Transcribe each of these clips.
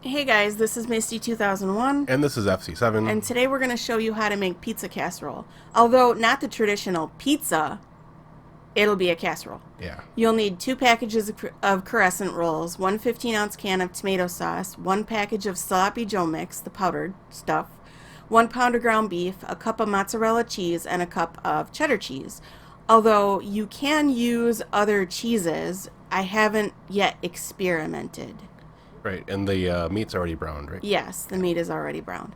Hey guys, this is Misty 2001, And this is FC7. and today we're going to show you how to make pizza casserole. Although not the traditional pizza, it'll be a casserole. Yeah. You'll need 2 packages of Crescent Rolls, one 15-ounce can of tomato sauce, 1 package of sloppy Joe mix, the powdered stuff, 1 pound of ground beef, a cup of mozzarella cheese, and a cup of cheddar cheese. Although you can use other cheeses, I haven't yet experimented. Right. And the meat's already browned, right? Yes, the meat is already browned.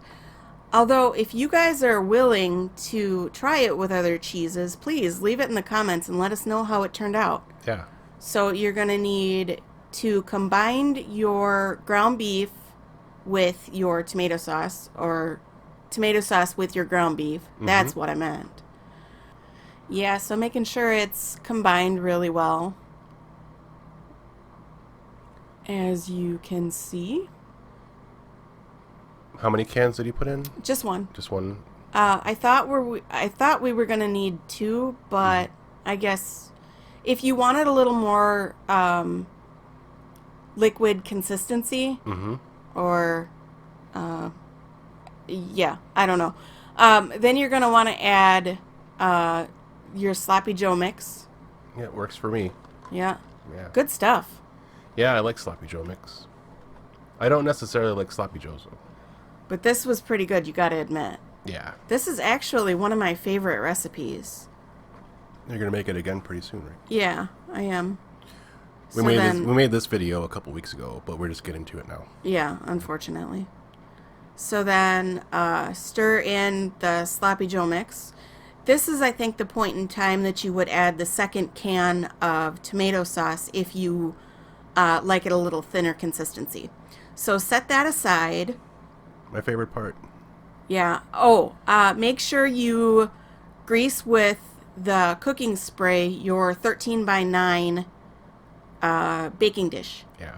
Although, if you guys are willing to try it with other cheeses, please leave it in the comments and let us know how it turned out. Yeah. So, you're going to need to combine your ground beef with your tomato sauce, or tomato sauce with your ground beef. That's what I meant. Yeah, so making sure it's combined really well. As you can see, How many cans did you put in? just one. Just one? I thought we were gonna need 2, but I guess if you wanted a little more liquid consistency, or yeah, I don't know. Then you're gonna want to add your sloppy Joe mix. Yeah, it works for me. Yeah, Yeah. good stuff. Yeah, I like Sloppy Joe mix. I don't necessarily like Sloppy Joe's, though. But this was pretty good, you gotta admit. Yeah. This is actually one of my favorite recipes. You're going to make it again pretty soon, right? Yeah, I am. We made this video a couple weeks ago, but we're just getting to it now. Yeah, unfortunately. So then stir in the sloppy Joe mix. This is, I think, the point in time that you would add the second can of tomato sauce if you like it a little thinner consistency. So set that aside. My favorite part. Yeah. Oh, make sure you grease with the cooking spray your 13 by 9 baking dish. Yeah.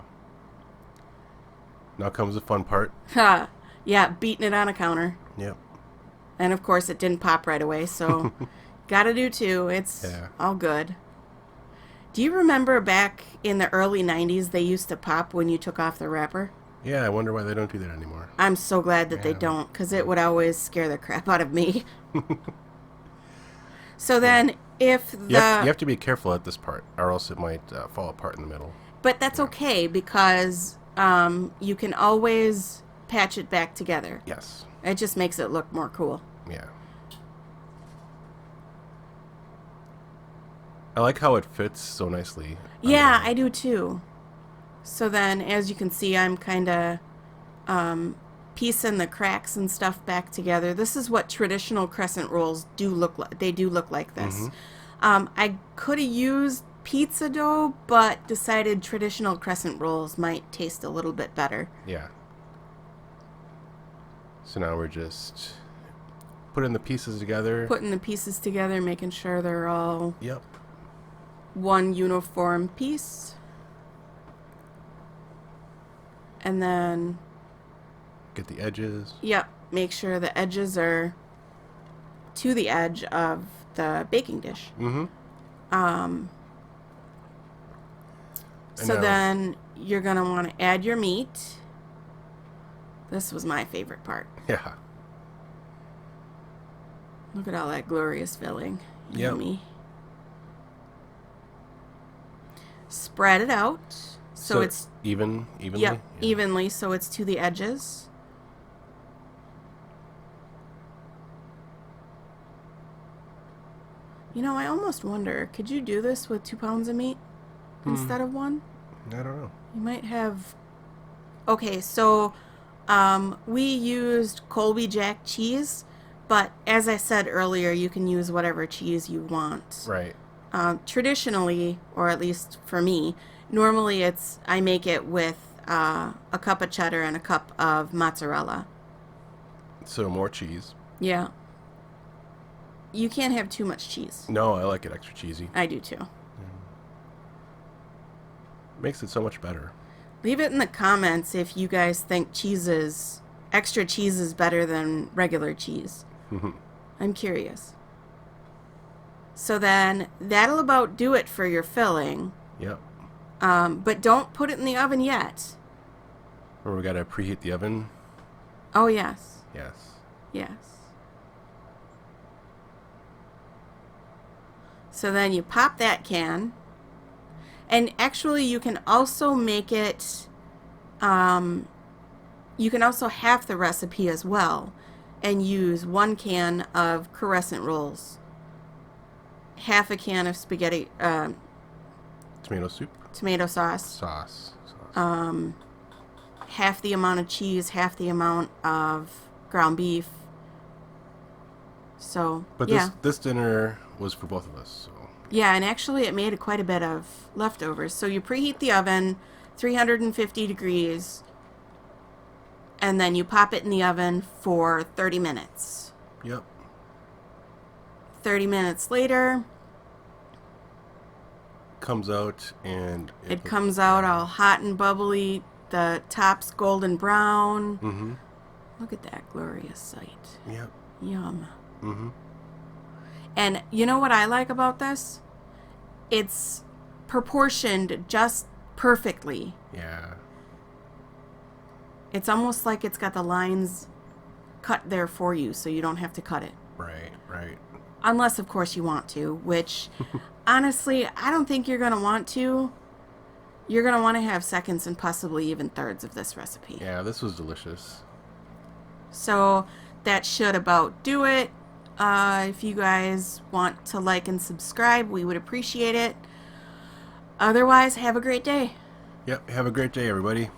Now comes the fun part. Ha! Yeah, beating it on a counter. Yep. And of course it didn't pop right away, so gotta do 2. It's all good. Do you remember back in the early 90s they used to pop when you took off the wrapper? Yeah, I wonder why they don't do that anymore. I'm so glad that they don't, because it would always scare the crap out of me. So then if the... You have to be careful at this part, or else it might fall apart in the middle. But that's okay, because you can always patch it back together. Yes. It just makes it look more cool. Yeah. I like how it fits so nicely. Yeah, I do too. So then, as you can see, I'm kind of piecing the cracks and stuff back together. This is what traditional crescent rolls do look like. They do look like this. I could have used pizza dough, but decided traditional crescent rolls might taste a little bit better. Yeah. So now we're just putting the pieces together. Putting the pieces together, making sure they're all Yep. one uniform piece. And then, Get the edges. yep, make sure the edges are to the edge of the baking dish. So then you're going to want to add your meat. This was my favorite part. Yeah. Look at all that glorious filling. Yep. Yummy. Spread it out so it's evenly. yep, Yeah. evenly, so it's to the edges. You know, I almost wonder, could you do this with 2 pounds of meat instead of 1? I don't know. You might have... Okay, so we used Colby Jack cheese, but as I said earlier, you can use whatever cheese you want. Right. Traditionally, or at least for me, normally I make it with a cup of cheddar and a cup of mozzarella. So more cheese. Yeah. You can't have too much cheese. No, I like it extra cheesy. I do too. Makes it so much better. Leave it in the comments if you guys think extra cheese is better than regular cheese. I'm curious. So then that'll about do it for your filling. Yep. But don't put it in the oven yet. Or we gotta preheat the oven. Oh, yes. Yes. Yes. So then you pop that can. And actually, you can also make it, you can also half the recipe as well and use 1 can of Crescent Rolls, half a can of spaghetti, Tomato soup. tomato sauce, Sauce. half the amount of cheese, half the amount of ground beef. So, But yeah. this dinner was for both of us. So. Yeah, and actually it made quite a bit of leftovers. So you preheat the oven, 350 degrees, and then you pop it in the oven for 30 minutes. Yep. 30 minutes later, Comes out and it comes out all hot and bubbly. The top's golden brown. Mm-hmm. Look at that glorious sight. Yep. Yum. Mm-hmm. And you know what I like about this? It's proportioned just perfectly. Yeah. It's almost like it's got the lines cut there for you, so you don't have to cut it. Right. Right. Unless, of course, you want to, which, honestly, I don't think you're going to want to. You're going to want to have seconds and possibly even thirds of this recipe. Yeah, this was delicious. So that should about do it. If you guys want to like and subscribe, we would appreciate it. Otherwise, have a great day. Yep. Have a great day, everybody.